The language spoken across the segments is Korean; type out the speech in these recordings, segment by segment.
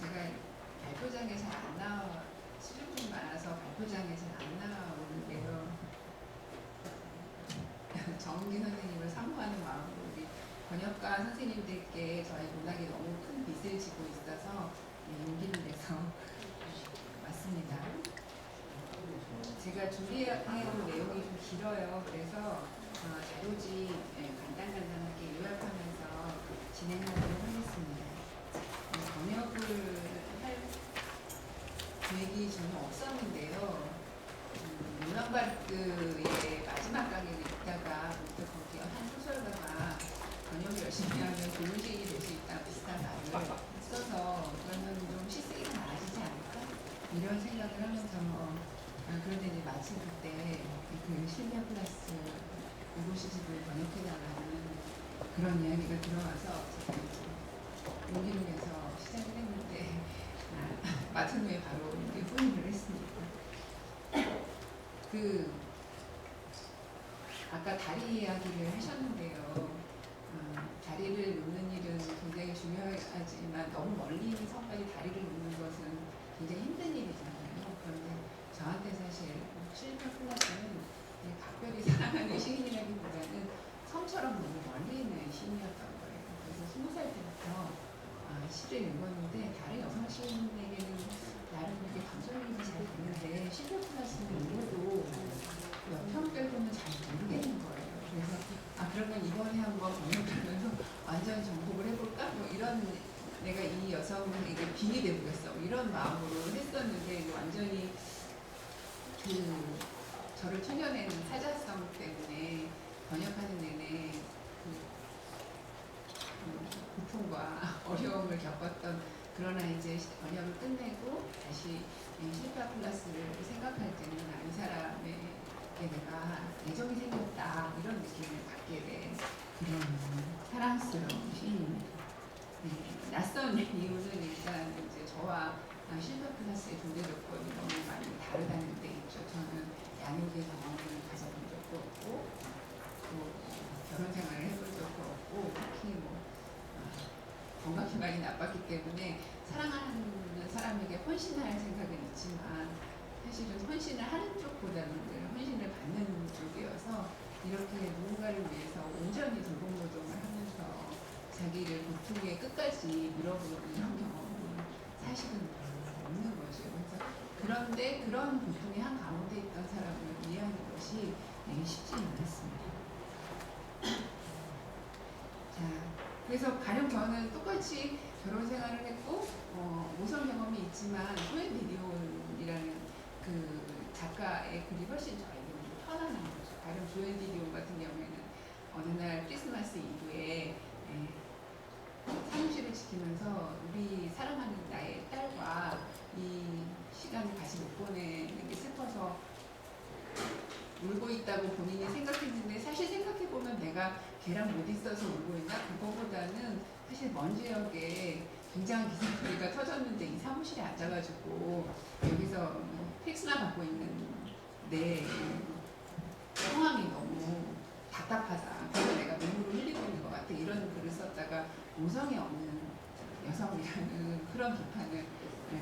제가 발표장에 잘 안 나와, 수줍음이 많아서 발표장에 잘 안 나오는데요. 정은기 선생님을 사모하는 마음으로 우리 번역가 선생님들께 저희 문학에 너무 큰 빚을 지고 있어서 용기를 내서 왔습니다. 제가 준비해온 내용이 좀 길어요. 그래서 자료지 간단하게 요약하면서 진행하도록 하겠습니다. 번역을 할 계획이 전혀 없었는데요. 문학발드의 마지막 강의를 읽다가 거기 한 소설가가 번역을 열심히 하면 좋은 시인이 될 수 있다 비슷한 말을 써서 그러면 좀 시쓰기가 나아지지 않을까? 이런 생각을 하면서 그런데 이제 마침 그때 그 실비아 플러스 오고시집을 번역해달라는 그런 이야기가 들어와서 제가 용기를 내서 시작을 했는데 맡은 후에 바로 후임을 했습니다. 아까 다리 이야기를 하셨는데요. 다리를 놓는 일은 굉장히 중요하지만 너무 멀리 있는 섬까지 다리를 놓는 것은 굉장히 힘든 일이잖아요. 그런데 저한테 사실 실비아 플라스는 각별히 사랑하는 시인이라기보다는 섬처럼 너무 멀리 있는 시인이었던 거예요. 그래서 20살 때부터 시를 읽었는데 다른 여성 시인에게는 나름 그렇게 감정이입이 잘 되는데 실비아 플라스는 읽어도 몇 편 빼고는 잘 모르겠는 거예요. 그래서 그러면 이번에 한번 번역하면서 완전 정복을 해볼까? 뭐 이런 내가 이 여성에게 빙이 돼보겠어. 이런 마음으로 했었는데 완전히 저를 초년에는 사자성 때문에 번역하는 내내 고통과 어려움을 겪었던 그러나 이제 번역을 끝내고 다시 실비아 플라스를 생각할 때는 이 사람에게 내가 애정이 생겼다 이런 느낌을 갖게 된 그런 사랑스러운 시인입니다. 낯선 이유는 일단 이제 저와 실비아 플라스의 존재 조건이 너무 많이 다르다는 데 있죠. 저는 양육의 경험을 가져본 적도 없고 또 결혼 생활을 해본 적도 없고 특히 건강이 많이 나빴기 때문에 사랑하는 사람에게 헌신할 생각은 있지만 사실은 헌신을 하는 쪽보다는 헌신을 받는 쪽이어서 이렇게 누군가를 위해서 온전히 돌봄노동을 하면서 자기를 고통의 끝까지 밀어보는 이런 경험은 사실은 없는 거죠. 그래서 그런데 그런 고통의 한 가운데 있던 사람을 이해하는 것이 쉽지 않았습니다. 자, 그래서 가령 저는 똑같이 결혼 생활을 했고 모성 경험이 있지만 조엘 디디온이라는 그 작가의 글이 훨씬 저에게 편안한 거죠. 가령 조엘 디디온 같은 경우에는 어느 날 크리스마스 이브에 사무실을 지키면서 우리 사랑하는 나의 딸과 이 시간을 같이 못 보내는 게 슬퍼서 울고 있다고 본인이 생각했는데 사실 생각해보면 내가 걔랑 못 있어서 울고 있나? 그거보다는 사실 먼 지역에 굉장한 기생소리가 터졌는데 이 사무실에 앉아가지고 여기서 텍스나 받고 있는 내 상황이 너무 답답하다. 그래서 내가 눈물을 흘리고 있는 것 같아. 이런 글을 썼다가 모성이 없는 여성이라는 그런 비판을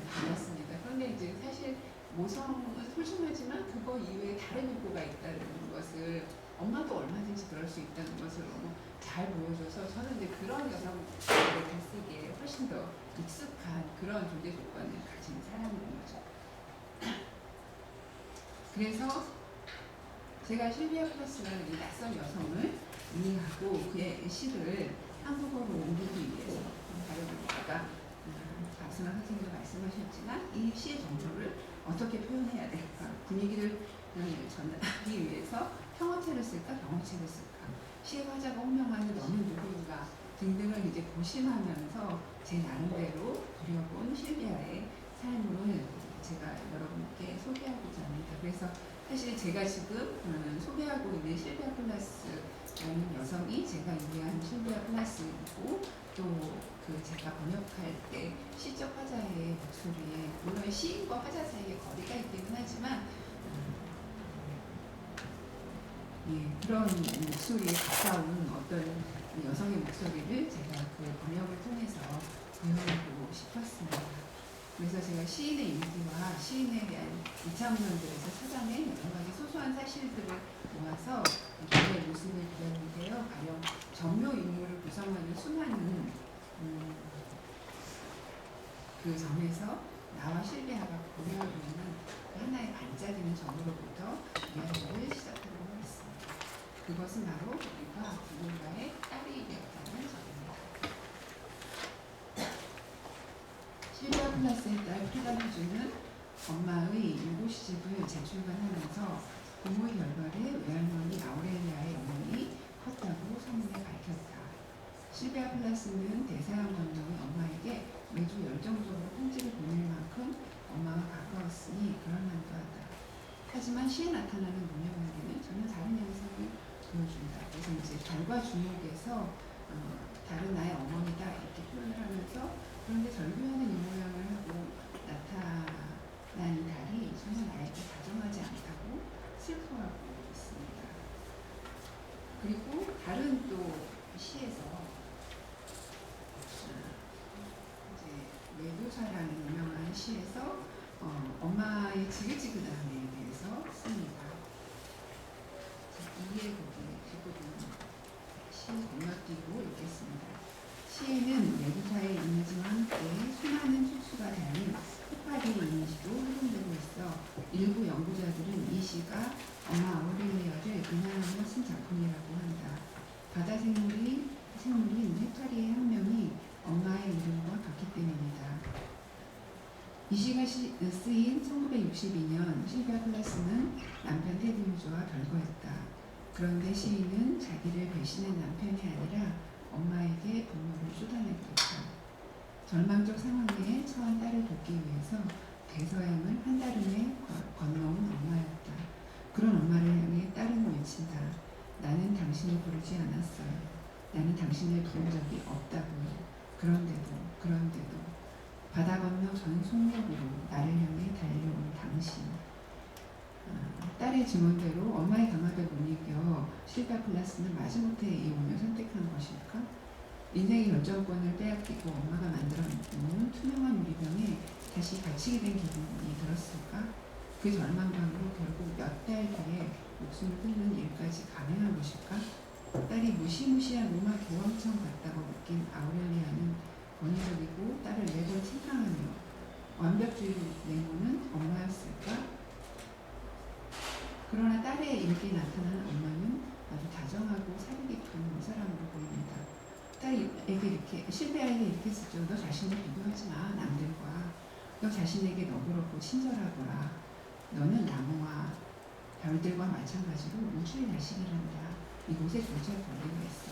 받았습니다. 그런데 이제 사실 모성은 소심하지만 그거 이외에 다른 욕구가 있다는 것을 엄마도 얼마든지 그럴 수 있다는 것을 너무 잘 보여줘서 저는 이제 그런 여성들의 글쓰기에 훨씬 더 익숙한 그런 존재 조건을 가진 사람인 거죠. 그래서 제가 실비아 플러스라는 이 낯선 여성을 이해하고 그의 시를 한국어로 옮기기 위해서 아까 박순환 선생님도 말씀하셨지만 이 시의 정서를 어떻게 표현해야 될까? 분위기를 전하기 위해서 평어체를 쓸까? 병어체를 쓸까? 시의 화자가 호명하는 너는 누구인가? 등등을 이제 고심하면서 제 나름대로 그려본 실비아의 삶을 제가 여러분께 소개하고자 합니다. 그래서 사실 제가 지금 소개하고 있는 실비아 플라스라는 여성이 제가 이해하는 실비아 플라스이고 또 그 제가 번역할 때 시적 화자의 목소리에 물론 시인과 화자 사이에 거리가 있기는 하지만 그런 목소리에 가까운 어떤 여성의 목소리를 제가 그 번역을 통해서 보여주고 싶었습니다. 그래서 제가 시인의 일기와 시인에 대한 2차 문헌들에서 찾아낸 여러 가지 소소한 사실들을 모아서 그의 모습을 그렸는데요. 가령 정묘 인물을 구성하는 수많은 그 점에서 나와 실비아가 고려하고 있는 하나의 반짝이는 점으로부터 이야기를 시작하도록 하겠습니다. 그것은 바로 우리가 누군가의 딸이 되었다는 점입니다. 실비아 플라스의 딸 프리다휘주는 엄마의 일곱 시집을 재출간하면서 부모의 결과를 외할머니 아우렐리아의 어머니 컸다고 소문에 밝혔다. 실비아 플라스는 대서양 건너의 엄마에게 매주 열정적으로 편지를 보낼 만큼 엄마와 가까웠으니 그럴만도 하다. 하지만 시에 나타나는 모녀관계는 전혀 다른 양상을 보여준다. 그래서 이제 달과 주목에서 다른 나의 어머니다 이렇게 표현을 하면서 그런데 절규하는 이 모양을 하고 나타난 이 달이 전혀 나에게 다정하지 않다고 슬퍼하고 있습니다. 그리고 다른 또 시에서 메두사라는 유명한 시에서 엄마의 지긋지긋함에 대해서 씁니다. 이해 부분 시 건너뛰고 읽겠습니다. 시에는 메두사의 이미지와 함께 수많은 촉수가 달린 해파리의 이미지도 활용되고 있어 일부 연구자들은 이 시가 엄마 아우렐리아를 비난하며 쓴 작품이라고 한다. 바다 생물인 해파리의 한 명이 엄마의 이름과 같기 때문이다. 이 시가 쓰인 1962년 실비아 플라스는 남편 테드유즈와 별거했다. 그런데 시인은 자기를 배신한 남편이 아니라 엄마에게 분노를 쏟아내고 있다. 절망적 상황에 처한 딸을 돕기 위해서 대서양을 한달음에 건너온 엄마였다. 그런 엄마를 향해 딸은 외친다. 나는 당신을 부르지 않았어요. 나는 당신을 부른 적이 없다고요. 그런데도 바다 건너 전 속력으로 나를 향해 달려온 당신. 딸의 증언대로 엄마의 강압에 못 이겨 실비아 플라스는 마지못해 이혼을 선택한 것일까? 인생의 결정권을 빼앗기고 엄마가 만들어 놓은 투명한 유리병에 다시 갇히게 된 기분이 들었을까? 그 절망감으로 결국 몇 달 뒤에 목숨을 끊는 일까지 감행한 것일까? 딸이 무시무시한 로마 교황청 같다고 느낀 아우렐리아는 권위적이고 딸을 매번 칭찬하며 완벽주의 내모는 엄마였을까? 그러나 딸의 일기에 나타나는 엄마는 아주 다정하고 사리 깊은 사람으로 보입니다. 딸에게 실비아에게 이렇게 쓰죠. 너 자신을 비교하지 마, 남들과. 너 자신에게 너그럽고 친절하거라. 너는 나무와 별들과 마찬가지로 우주의 자식이란다. 이곳에 존재할 권리가 있어.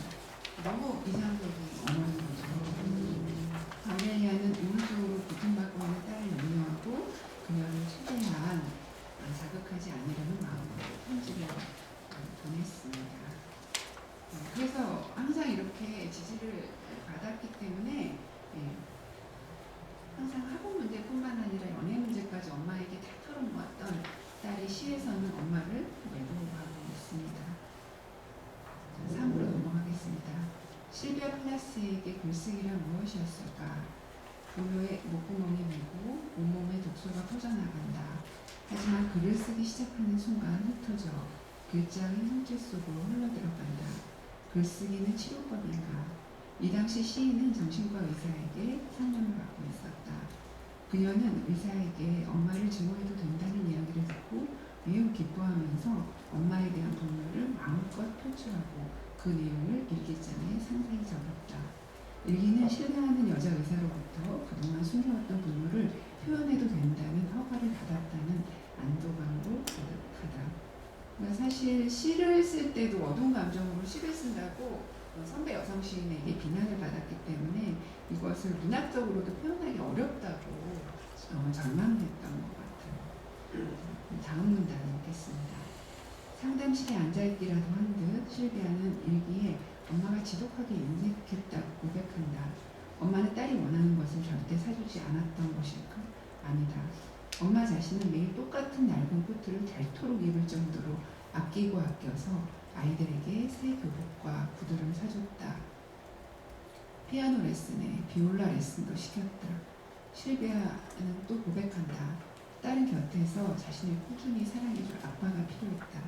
너무 이상적인 어머니 거죠. 아우렐리아는 우울증으로 고통받고 있는 딸을 염려하고 그녀를 최대한 자극하지 않으려는 마음으로 편지를 보냈습니다. 그래서 항상 이렇게 지지를 받았기 때문에 항상 학업 문제뿐만 아니라 연애 문제까지 엄마에게 다 털어놓았던 딸이 시에서는 엄마를 매도하고 있습니다. 3부로 넘어가겠습니다. 실비아 플라스에게 글쓰기란 무엇이었을까? 부모의 목구멍이 메고 온몸에 독소가 퍼져나간다. 하지만 글을 쓰기 시작하는 순간 흩어져 글자의 형체 속으로 흘러들어간다. 글쓰기는 치료법인가? 이 당시 시인은 정신과 의사에게 상담을 받고 있었다. 그녀는 의사에게 엄마를 증오해도 된다는 이야기를 듣고 매우 기뻐하면서 엄마에 대한 분노를 마음껏 표출하고 그 내용을 일기장에 상세히 적었다. 일기는 신뢰하는 여자 의사로부터 그동안 숨겨왔던 분노를 표현해도 된다는 허가를 받았다는 안도감으로 가득하다. 그러니까 사실 시를 쓸 때도 어두운 감정으로 시를 쓴다고 선배 여성 시인에게 비난을 받았기 때문에 이것을 문학적으로도 표현하기 어렵다고 절망했던 것 같아요. 다음 문단 읽겠습니다. 상담실에 앉아있기라도 한 듯 실비아는 일기에 엄마가 지독하게 인색했다고 고백한다. 엄마는 딸이 원하는 것을 절대 사주지 않았던 것일까? 아니다. 엄마 자신은 매일 똑같은 낡은 코트를 닳도록 입을 정도로 아끼고 아껴서 아이들에게 새 교복과 구두를 사줬다. 피아노 레슨에 비올라 레슨도 시켰다. 실비아는 또 고백한다. 딸은 곁에서 자신을 꾸준히 사랑해줄 아빠가 필요했다.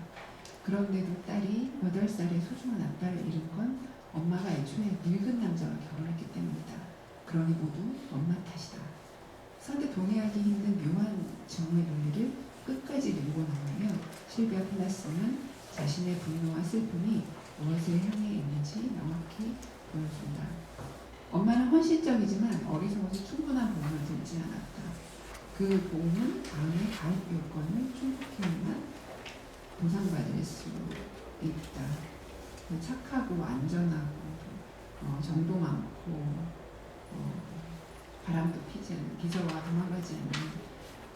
그런데도 딸이 8살의 소중한 아빠를 잃은 건 엄마가 애초에 늙은 남자와 결혼했기 때문이다. 그러니 모두 엄마 탓이다. 선뜻 동의하기 힘든 묘한 정의 논리를 끝까지 밀고 나가며 실비아 플라스는 자신의 분노와 슬픔이 무엇을 향해 있는지 명확히 보여준다. 엄마는 헌신적이지만 어리석어서 충분한 보험을 들지 않았다. 그 보험은 다음의 가입 요건을 충족해야만 보상받을 수 있다. 착하고 안전하고 정도 많고 바람도 피지 않는 비서와 도망가지 않는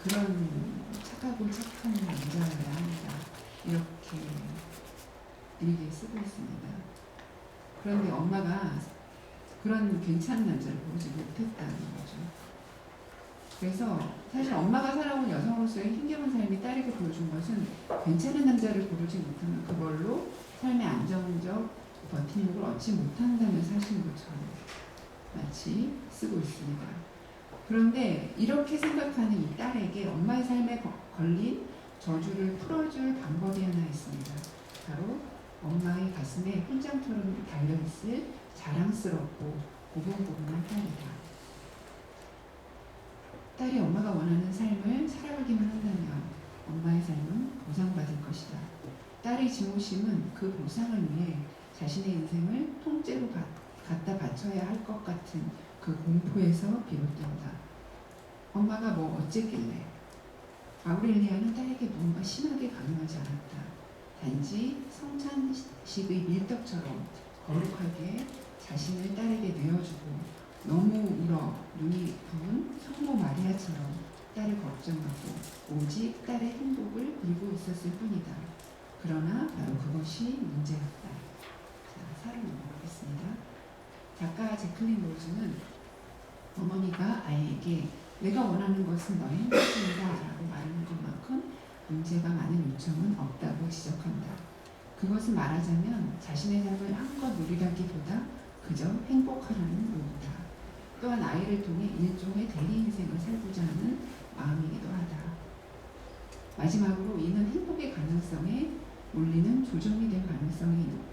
그런 착하고 착한 남자여야 합니다. 이렇게 일기에 쓰고 있습니다. 그런데 엄마가 그런 괜찮은 남자를 보지 못했다는 거죠. 그래서 사실 엄마가 살아온 여성으로서의 힘겨운 삶이 딸에게 보여준 것은 괜찮은 남자를 고르지 못하면 그걸로 삶의 안정적 버팀목을 얻지 못한다는 사실인 것처럼 마치 쓰고 있습니다. 그런데 이렇게 생각하는 이 딸에게 엄마의 삶에 걸린 저주를 풀어줄 방법이 하나 있습니다. 바로 엄마의 가슴에 훈장처럼 달려있을 자랑스럽고 고분고분한 딸이다. 딸이 엄마가 원하는 삶을 살아가기만 한다면 엄마의 삶은 보상받을 것이다. 딸의 증오심은 그 보상을 위해 자신의 인생을 통째로 갖다 바쳐야 할 것 같은 그 공포에서 비롯된다. 엄마가 뭐 어쨌길래. 아우렐리아는 딸에게 무언가 심하게 강요하지 않았다. 단지 성찬식의 밀떡처럼 거룩하게 자신을 딸에게 내어주고 너무 울어 눈이 부은 성모 마리아처럼 딸을 걱정하고 오직 딸의 행복을 빌고 있었을 뿐이다. 그러나 바로 그것이 문제였다. 자, 사를 넘어가겠습니다. 작가 제클린 로즈는 어머니가 아이에게 내가 원하는 것은 너의 행복입니다 라고 말하는 것만큼 문제가 많은 요청은 없다고 지적한다. 그것은 말하자면 자신의 삶을 한껏 누리라기보다 그저 행복하라는 요구다. 또한 아이를 통해 일종의 대리 인생을 살고자 하는 마음이기도 하다. 마지막으로 이는 행복의 가능성에 올리는 조정이 될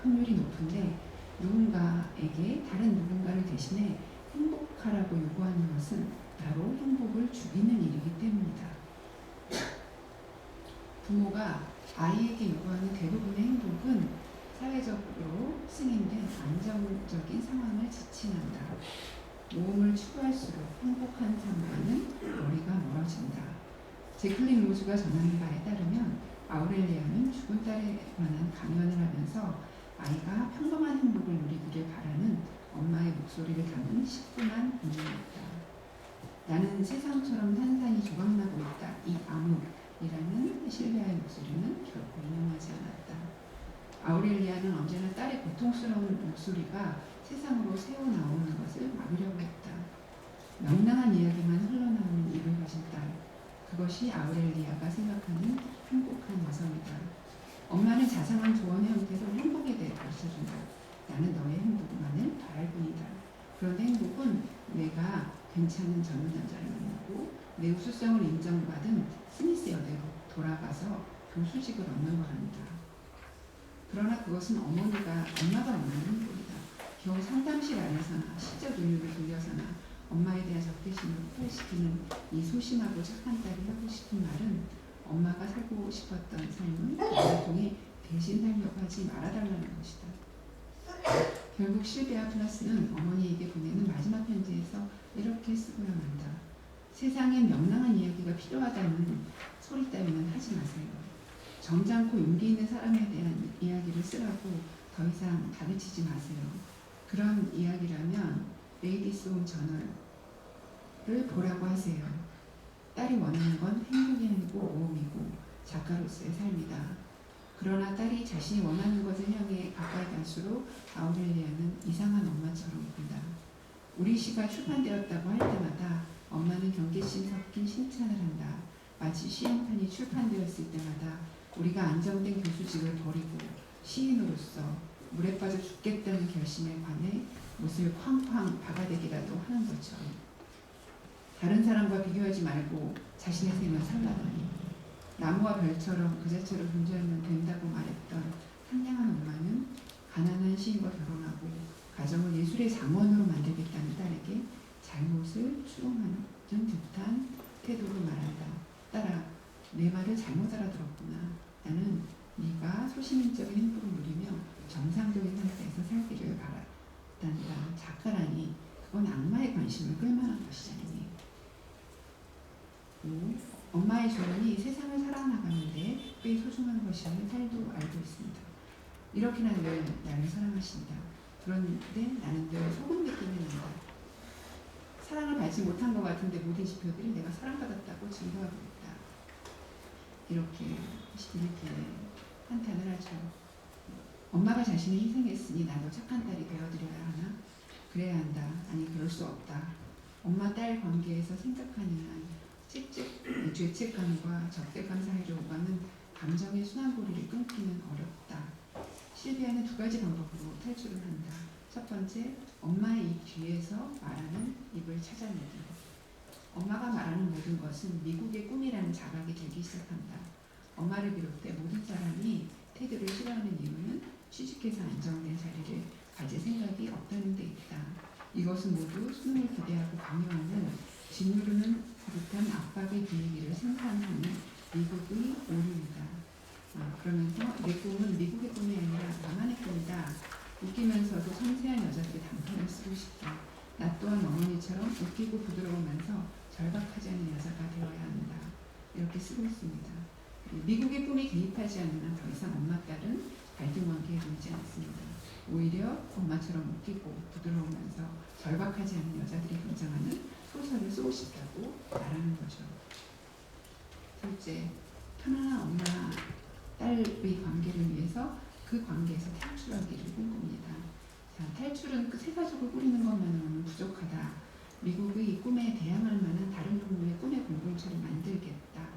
확률이 높은데 누군가에게 다른 누군가를 대신해 행복하라고 요구하는 것은 바로 행복을 죽이는 일이기 때문이다. 부모가 아이에게 요구하는 대부분의 행복은 사회적으로 승인된 안정적인 상황을 지칭한다. 모험을 추구할수록 행복한 삶과는 거리가 멀어진다. 제클린 로즈가 전하는 바에 따르면 아우렐리아는 죽은 딸에 관한 강연을 하면서 아이가 평범한 행복을 누리기를 바라는 엄마의 목소리를 담은 시큼한 인물이었다. 나는 세상처럼 탄산이 조각나고 있다. 이 암흑이라는 실비아의 목소리는 결코 인용하지 않았다. 아우렐리아는 언제나 딸의 고통스러운 목소리가 세상으로 새어나오는 것을 막으려고 했다. 명랑한 이야기만 흘러나오는 입을 가진 딸. 그것이 아우렐리아가 생각하는 행복한 여성이다. 엄마는 자상한 조언의 형태로 행복에 대해 가르쳐준다. 나는 너의 행복만을 바랄 뿐이다. 그런데 행복은 내가 괜찮은 젊은 남자를 만나고 내 우수성을 인정받은 스미스 여대로 돌아가서 교수직을 얻는 거란다. 그러나 그것은 엄마가 원하는 행복이다. 겨우 상담실 안에서나 시적 인류를 돌려서나 엄마에 대한 적대심을 폭발시키는 이 소심하고 착한 딸이 하고 싶은 말은 엄마가 살고 싶었던 삶은 나를 통해 대신 살려고 하지 말아달라는 것이다. 결국 실비아 플라스는 어머니에게 보내는 마지막 편지에서 이렇게 쓰고 나간다. 세상엔 명랑한 이야기가 필요하다는 소리 따위는 하지 마세요. 점잖고 용기 있는 사람에 대한 이야기를 쓰라고 더 이상 가르치지 마세요. 그런 이야기라면 레이디스 홈 저널을 보라고 하세요. 딸이 원하는 건 행복이 아니고 모험이고 작가로서의 삶이다. 그러나 딸이 자신이 원하는 것을 향해 가까이 갈수록 아우렐리아는 이상한 엄마처럼 본다. 우리 시가 출판되었다고 할 때마다 엄마는 경계심 섞인 칭찬을 한다. 마치 시 한 편이 출판되었을 때마다 우리가 안정된 교수직을 버리고 시인으로서 물에 빠져 죽겠다는 결심에 관해 못을 쾅쾅 박아대기라도 하는 것처럼. 다른 사람과 비교하지 말고 자신의 생을 살라더니 나무와 별처럼 그 자체로 존재하면 된다고 말했던 상냥한 엄마는 가난한 시인과 결혼하고 가정을 예술의 장원으로 만들겠다는 딸에게 잘못을 추궁하는 듯한 태도로 말한다. 딸아, 내 말을 잘못 알아들었구나. 나는 네가 소시민적인 행복을 누리며 정상적인 상태에서 살기를 바란다. 작가라니 그건 악마의 관심을 끌만한 것이잖니. 엄마의 조언이 세상을 살아나가는데 꽤 소중한 것임을 딸도 알고 있습니다. 이렇게나 늘 나를 사랑하신다. 그런데 나는 늘 소금 느낌이 난다. 사랑을 받지 못한 것 같은데 모든 지표들이 내가 사랑받았다고 증거하고 있다. 이렇게 한탄을 하죠. 엄마가 자신을 희생했으니 나도 착한 딸이 되어드려야 하나? 그래야 한다. 아니 그럴 수 없다. 엄마-딸 관계에서 생각하는 한 죄책감과 적대감 사이를 오가는 감정의 순환고리를 끊기는 어렵다. 실비아는 두 가지 방법으로 탈출을 한다. 첫 번째, 엄마의 입 뒤에서 말하는 입을 찾아내기. 엄마가 말하는 모든 것은 미국의 꿈이라는 자각이 들기 시작한다. 엄마를 비롯해 모든 사람이 테드를 싫어하는 이유는 취직해서 안정된 자리를 가질 생각이 없다는 데 있다. 이것은 모두 수능을 기대하고 강요하는 짓누르는 듯한 압박의 분위기를 생산하는 미국의 오류이다. 그러면서 내 꿈은 미국의 꿈이 아니라 나만의 꿈이다. 웃기면서도 섬세한 여자들의 단편을 쓰고 싶다. 나 또한 어머니처럼 웃기고 부드러우면서 절박하지 않은 여자가 되어야 한다. 이렇게 쓰고 있습니다. 미국의 꿈에 개입하지 않는 한 더 이상 엄마 딸은 갈등 관계에 놓이지 않습니다. 오히려 엄마처럼 웃기고 부드러우면서 절박하지 않은 여자들이 등장하는 소설을 쓰고 싶다고 말하는 거죠. 둘째, 편안한 엄마 딸의 관계를 위해서 그 관계에서 탈출하기를 꿈꿉니다. 자, 탈출은 그 새 가족을 꾸리는 것만으로는 부족하다. 미국의 꿈에 대항할 만한 다른 종류의 꿈의 공동체를 만들겠다.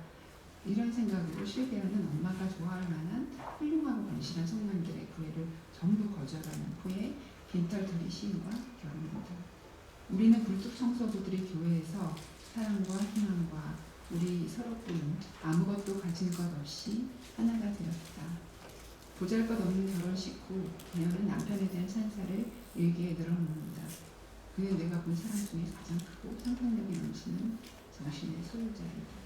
이런 생각으로 실베어는 엄마가 좋아할 만한 훌륭하고 건실한 청년들의 구애를 전부 거절하는 후에 빈털터리 시인과 결혼합니다. 우리는 불뚝 성서구들이 교회에서 사랑과 희망과 우리 서로뿐 아무것도 가진 것 없이 하나가 되었다. 보잘것없는 결혼식 후 그녀는 남편에 대한 찬사를 일기에 늘어놓는다. 그는 내가 본 사람 중에 가장 크고 상상력이 넘치는 정신의 소유자이다.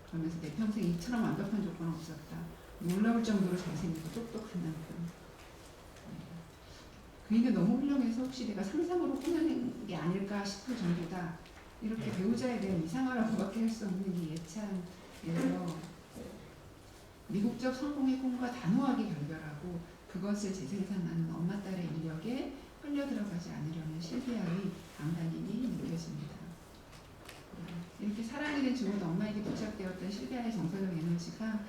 그러면서 내 평생 이처럼 완벽한 조건은 없었다. 놀라울 정도로 잘생기고 똑똑한 남편. 그이는 너무 훌륭해서 혹시 내가 상상으로 꾸며낸 게 아닐까 싶을 정도다. 이렇게 배우자에 대한 이상하라고밖에 할 수 없는 이 예찬에서 미국적 성공의 꿈과 단호하게 결별하고 그것을 재생산하는 엄마 딸의 인력에 끌려 들어가지 않으려는 실비아의 안간힘이 느껴집니다. 이렇게 사랑이 된 죽은 엄마에게 부착되었던 실비아의 정서적 에너지가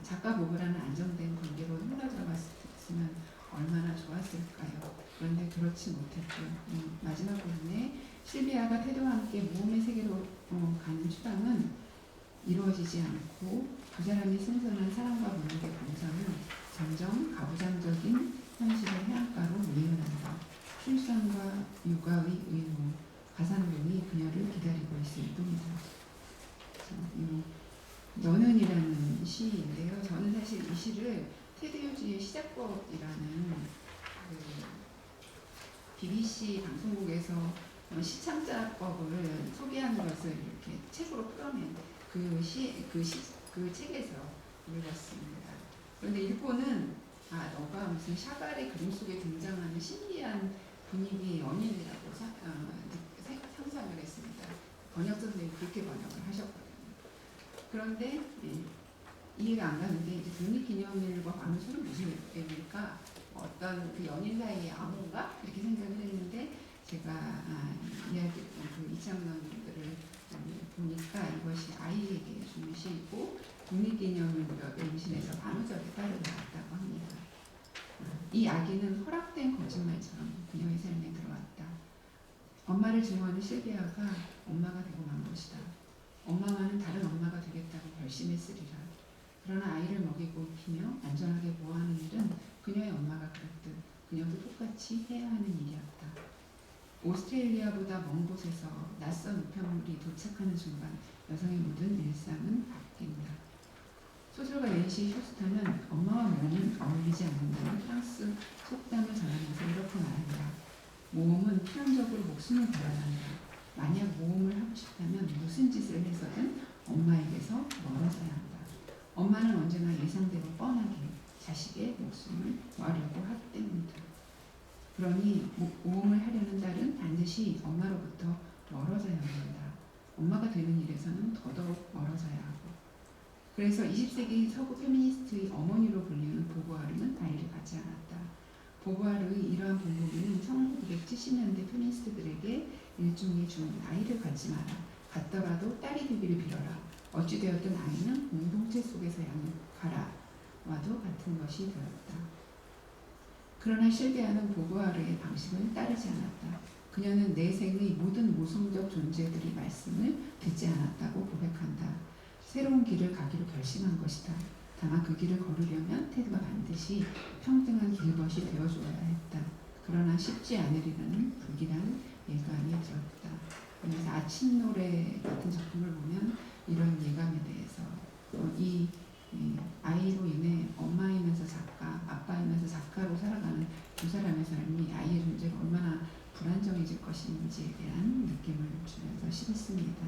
작가 보브라는 안정된 관계로 흘러 들어갔으면 얼마나 좋았을까요? 그런데 그렇지 못했죠. 마지막 부분에 실비아가 테드와 함께 모험의 세계로 가는 추방은 이루어지지 않고 두 사람이 승선한 사랑과 문학의 감성은 점점 가부장적인 현실의 해안가로 밀려난다. 출산과 육아의 의무, 가산동이 그녀를 기다리고 있을 뿐이다. 너는이라는 시인데요. 저는 사실 이 시를 테드 휴지의 시작법이라는 BBC 방송국에서 시창자법을 소개하는 것을 이렇게 책으로 풀어낸 그 책에서 읽었습니다. 그런데 읽고는 너가 무슨 샤갈의 그림 속에 등장하는 신비한 분위기의 연인이라고 상상을 했습니다. 번역 선생님이 그렇게 번역을 하셨거든요. 그런데 이해가 안 가는데 이제 독립기념일과 광주는 무슨 의미일까? 어떤 그 연인 사이의 암호인가? 이렇게 생각을 했는데 제가 이야기 이창론들을 보니까 이것이 아이에게 주는 시이고 독립기념일 무렵에 임신해서 반우절에 딸을 낳았다고 합니다. 이 아기는 허락된 거짓말처럼 그녀의 삶에 들어왔다. 엄마를 증오하는 실비아가 엄마가 되고 만 것이다. 엄마와는 다른 엄마가 되겠다고 결심했으리라. 그러나 아이를 먹이고 입히며 안전하게 보호하는 일은 그녀의 엄마가 그랬듯 그녀도 똑같이 해야 하는 일이었다. 오스트레일리아보다 먼 곳에서 낯선 우편물이 도착하는 순간 여성의 모든 일상은 바뀐다. 소설가 낸시 쇼스타는 엄마와 모험은 어울리지 않는다는 프랑스 속담을 전하면서 이렇게 말한다. 모험은 필연적으로 목숨을 걸어야 한다. 만약 모험을 하고 싶다면 무슨 짓을 해서든 엄마에게서 멀어져야 한다. 엄마는 언제나 예상대로 뻔하게 자식의 목숨을 구하려고 하기 때문이다. 그러니 모험을 하려는 딸은 반드시 엄마로부터 멀어져야 한다. 엄마가 되는 일에서는 더더욱 멀어져야 하고. 그래서 20세기 서구 페미니스트의 어머니로 불리는 보부아르는 아이를 갖지 않았다. 보부아르의 이러한 본보기는 1970년대 페미니스트들에게 일종의 주문, 아이를 갖지 마라. 갖더라도 딸이 되기를 빌어라. 어찌되었든 아이는 공동체 속에서 양육하라. 와도 같은 것이 되었다. 그러나 실베아는 보부아르의 방식을 따르지 않았다. 그녀는 내 생의 모든 모성적 존재들의 말씀을 듣지 않았다고 고백한다. 새로운 길을 가기로 결심한 것이다. 다만 그 길을 걸으려면 테드가 반드시 평등한 길벗이 되어줘야 했다. 그러나 쉽지 않으리라는 불길한 예감이 들었다. 그래서 아침 노래 같은 작품을 보면 이런 예감에 대해서 이 아이로 인해 엄마이면서 작가, 아빠이면서 작가로 살아가는 두 사람의 삶이 아이의 존재가 얼마나 불안정해질 것인지에 대한 느낌을 주면서 시했습니다.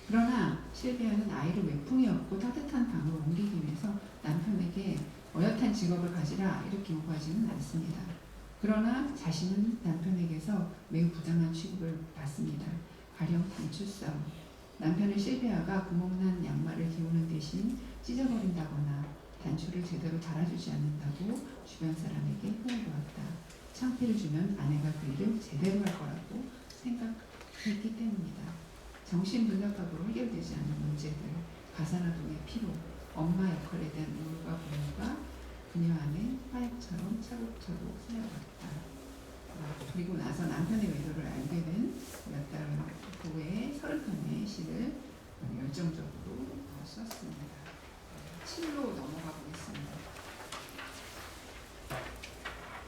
그러나 실비아는 아이를 외풍이었고 따뜻한 방으로 옮기기 위해서 남편에게 어엿한 직업을 가지라 이렇게 요구하지는 않습니다. 그러나 자신은 남편에게서 매우 부당한 취급을 받습니다. 가령 단추 싸움. 남편은 실비아가 구멍난 양말을 기우는 대신 찢어버린다거나 단추를 제대로 달아주지 않는다고 주변 사람에게 호응해왔다. 창피를 주면 아내가 그 일을 제대로 할 거라고 생각했기 때문이다. 정신분석학으로 해결되지 않는 문제들, 가사노동의 피로, 엄마 역할에 대한 우울과 분노가 그녀 안에 화약처럼 차곡차곡 쌓여갔다. 그리고 나서 남편의 의도를 알게 된 몇 달 후에 30편의 시를 열정적으로 썼습니다. 7로 넘어가 보겠습니다.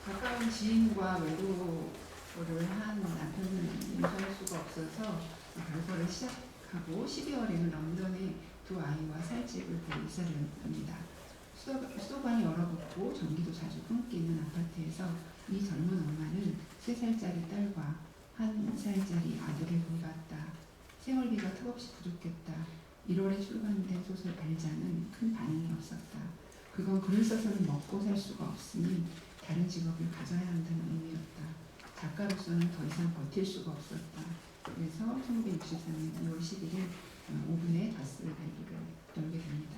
가까운 지인과 외로를 한 남편은 용서할 수가 없어서 별거를 시작하고 12월에는 런던에 두 아이와 살 집을 구해 이사를 합니다. 수도관이 얼어붙고 전기도 자주 끊기는 아파트에서 이 젊은 엄마는 3살짜리 딸과 1살짜리 아들을 돌봤다. 생활비가 턱없이 부족했다. 1월에 출간된 소설 벨자는 큰 반응이 없었다. 그건 글을 써서는 먹고 살 수가 없으니 다른 직업을 가져야 한다는 의미였다. 작가로서는 더 이상 버틸 수가 없었다. 그래서 1963년 2월 11일 오븐에 가스를 열게 됩니다.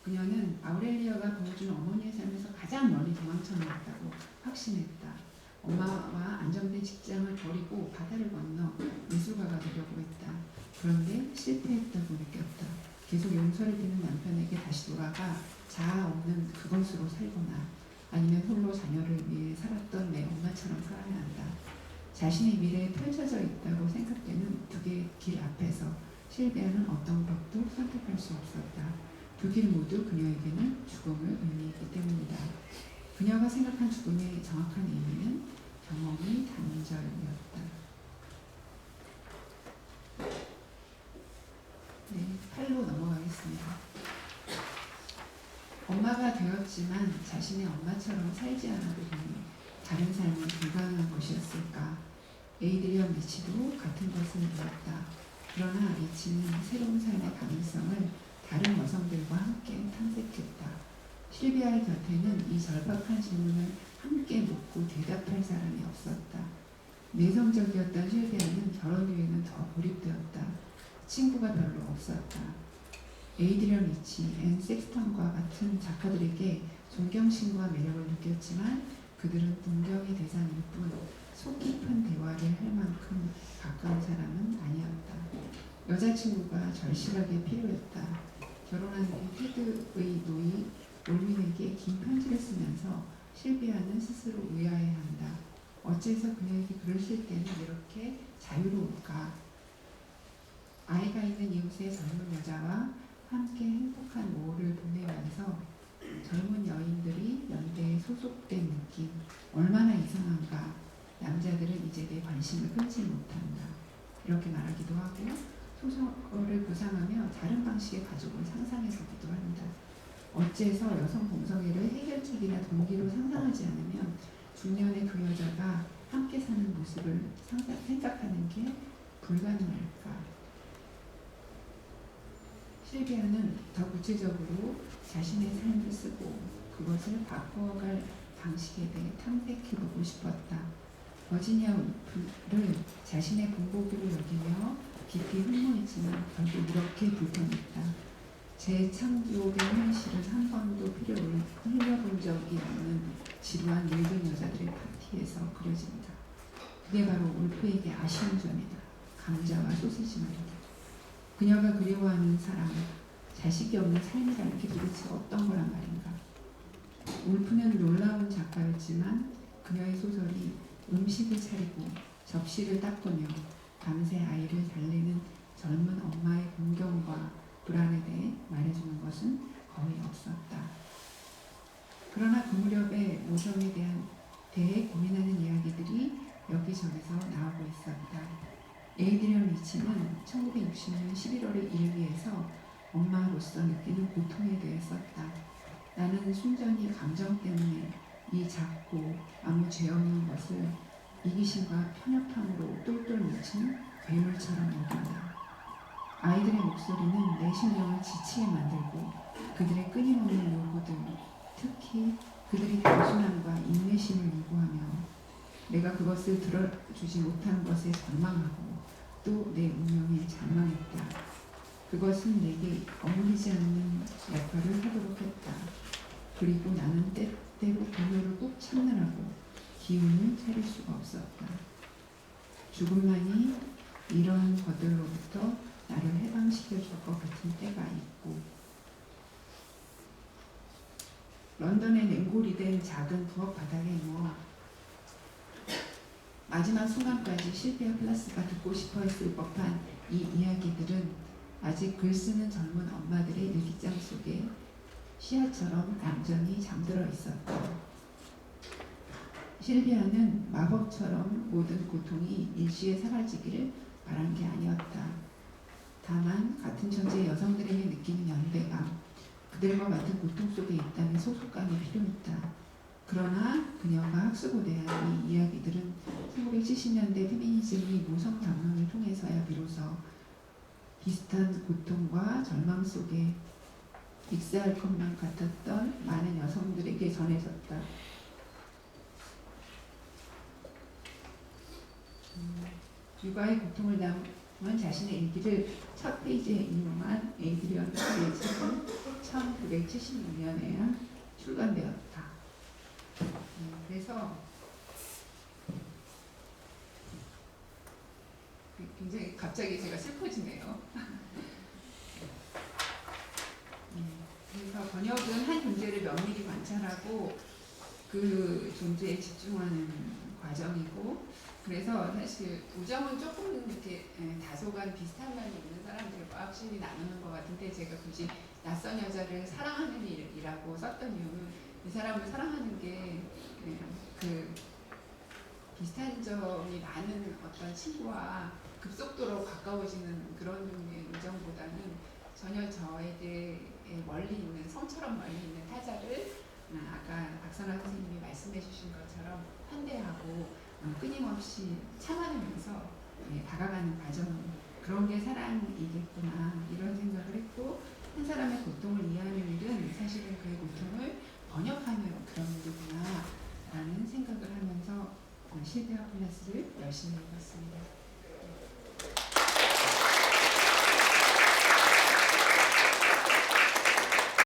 그녀는 아우렐리아가 보여준 어머니의 삶에서 가장 멀리 도망쳐나왔다고 확신했다. 엄마와 안정된 직장을 버리고 바다를 건너 미술가가 되려고 했다. 그런데 실패했다고 느꼈다. 계속 용서를 비는 남편에게 다시 돌아가 자아 없는 그것으로 살거나 아니면 홀로 자녀를 위해 살았던 내 엄마처럼 살아야 한다. 자신의 미래에 펼쳐져 있다고 생각되는 두 개의 길 앞에서 실비아는 어떤 것도 선택할 수 없었다. 두 길 모두 그녀에게는 죽음을 의미했기 때문이다. 그녀가 생각한 죽음의 정확한 의미는 경험이 단절이었다. 네, 8로 넘어가겠습니다. 엄마가 되었지만 자신의 엄마처럼 살지 않아도 되니 다른 삶은 불가능한 것이었을까. 에이드리언 리치도 같은 것을 물었다. 그러나 리치는 새로운 삶의 가능성을 다른 여성들과 함께 탐색했다. 실비아의 곁에는 이 절박한 질문을 함께 묻고 대답할 사람이 없었다. 내성적이었던 실비아는 결혼 후에는 더 고립되었다. 친구가 별로 없었다. 에이드리언 리치, 앤 섹스턴과 같은 작가들에게 존경심과 매력을 느꼈지만 그들은 동경의 대상일 뿐 속 깊은 대화를 할 만큼 가까운 사람은 아니었다. 여자친구가 절실하게 필요했다. 결혼한 뒤 테드의 노이 올민에게 긴 편지를 쓰면서 실비아는 스스로 의아해한다. 어째서 그녀에게 글을 쓸 때는 이렇게 자유로울까? 아이가 있는 이웃의 젊은 여자와 함께 행복한 오후를 보내면서 젊은 여인들이 연대에 소속된 느낌 얼마나 이상한가. 남자들은 이제 내 관심을 끌지 못한다. 이렇게 말하기도 하고 소설을 구상하며 다른 방식의 가족을 상상해 보기도 한다. 어째서 여성 동성애를 해결책이나 동기로 상상하지 않으면 중년의 두 여자가 함께 사는 모습을 생각하는 게 불가능할까? 실비아는 더 구체적으로 자신의 삶을 쓰고 그것을 바꿔갈 방식에 대해 탐색해보고 싶었다. 버지니아 울프를 자신의 본보기로 여기며 깊이 흠모했지만 결국 이렇게 불평했다. 재창조의 현실을 한 번도 피를 흘려본 적이 없는 지루한 늙은 여자들의 파티에서 그려진다. 그게 바로 울프에게 아쉬운 점이다. 감자와 소시지 말이다. 그녀가 그리워하는 사람, 자식이 없는 삶이라는 게 도대체 어떤 거란 말인가. 울프는 놀라운 작가였지만 그녀의 소설이 음식을 차리고 접시를 닦으며 밤새 아이를 달래는 젊은 엄마의 공경과 불안에 대해 말해주는 것은 거의 없었다. 그러나 그 무렵에 모성에 대해 고민하는 이야기들이 여기저기서 나오고 있었다. 에이드리언 리치는 1960년 11월의 일기에서 엄마로서 느끼는 고통에 대해 썼다. 나는 순전히 감정 때문에 이 작고 아무 죄 없는 것을 이기심과 편협함으로 똘똘 뭉친 괴물처럼 여긴다. 아이들의 목소리는 내 심령을 지치게 만들고 그들의 끊임없는 요구들, 특히 그들이 단순함과 인내심을 요구하며 내가 그것을 들어주지 못한 것에 절망하고 또 내 운명에 절망했다. 그것은 내게 어울리지 않는 역할을 하도록 했다. 그리고 나는 때때로 분노를 꾹 참느라고 기운을 차릴 수가 없었다. 죽음만이 이러한 것들로부터 나를 해방시켜줄 것 같은 때가 있고 런던의 냉골이 된 작은 부엌 바닥에 누워 마지막 순간까지 실비아 플라스가 듣고 싶어 했을 법한 이 이야기들은 아직 글 쓰는 젊은 엄마들의 일기장 속에 씨앗처럼 얌전히 잠들어 있었다. 실비아는 마법처럼 모든 고통이 일시에 사라지기를 바란 게 아니었다. 다만 같은 천지의 여성들에게 느끼는 연대감, 그들과 같은 고통 속에 있다는 소속감이 필요했다. 그러나 그녀가 학수고대한 이 이야기들은 1970년대 페미니즘이 모성 방황을 통해서야 비로소 비슷한 고통과 절망 속에 익사할 것만 같았던 많은 여성들에게 전해졌다. 육아의 고통을 담은 자신의 일기를 첫 페이지에 인용한 에이드리언 리치의 책은 1976년에야 출간되었다. 그래서 굉장히 갑자기 제가 슬퍼지네요. 그래서 번역은 한 존재를 면밀히 관찰하고 그 존재에 집중하는 과정이고, 그래서 사실 우정은 조금 이렇게 다소간 비슷한 면이 있는 사람들과 확실히 나누는 것 같은데, 제가 굳이 낯선 여자를 사랑하는 일이라고 썼던 이유는 이 사람을 사랑하는 게 그 비슷한 점이 많은 어떤 친구와 급속도로 가까워지는 그런 종류의 우정보다는 전혀 저에게 멀리 있는, 성처럼 멀리 있는 타자를 아까 박선아 선생님이 말씀해 주신 것처럼 환대하고 끊임없이 참아내면서 다가가는 과정, 그런 게 사랑이겠구나 이런 생각을 했고, 한 사람의 고통을 이해하는 일은 사실은 그의 고통을 번역하는 그런 일이구나 라는 생각을 하면서 실비아 플라스를 열심히 읽었습니다.